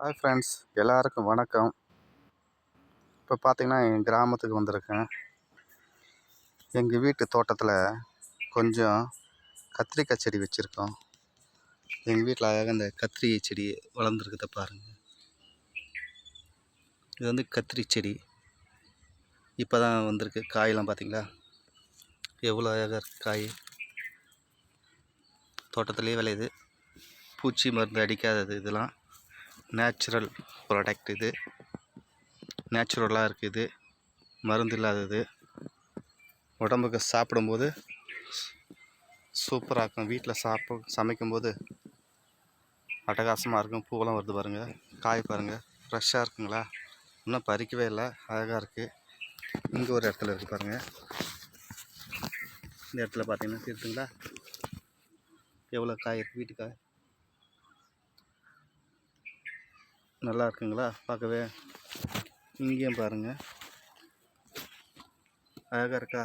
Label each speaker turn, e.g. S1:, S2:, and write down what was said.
S1: Hi friends, எல்லாருக்கும் வணக்கம். இப்போ பார்த்தீங்கன்னா என் கிராமத்துக்கு வந்திருக்கேன். எங்கள் வீட்டு தோட்டத்தில் கொஞ்சம் கத்திரிக்காய் செடி வச்சுருக்கோம். எங்கள் வீட்டில் அழகாக இந்த கத்திரி செடி வளர்ந்துருக்குத பாருங்கள். இது வந்து கத்திரி செடி. இப்போ தான் வந்திருக்கு. காயெல்லாம் பார்த்தீங்களா எவ்வளோ அழகாக இருக்குது. காய் தோட்டத்துலேயே விளையுது. பூச்சி மருந்து அடிக்காதது. இதெல்லாம் நேச்சுரல் ப்ராடக்ட். இது நேச்சுரலாக இருக்குது, மருந்து இல்லாதது. உடம்புக்கு சாப்பிடும்போது சூப்பராக இருக்கும். வீட்டில் சமைக்கும்போது அட்டகாசமாக இருக்கும். பூவெல்லாம் வருது பாருங்கள். காய் பாருங்கள், ஃப்ரெஷ்ஷாக இருக்குங்களா? இன்னும் பறிக்கவே இல்லை, அழகாக இருக்குது. இங்கே ஒரு இடத்துல இருக்குது பாருங்கள். இந்த இடத்துல பார்த்தீங்கன்னா இருக்குங்களா எவ்வளோ காய் இருக்குது. வீட்டுக்காய் நல்லா இருக்குங்களா பார்க்கவே. இங்கேயும் பாருங்கள், அழகாக இருக்கா?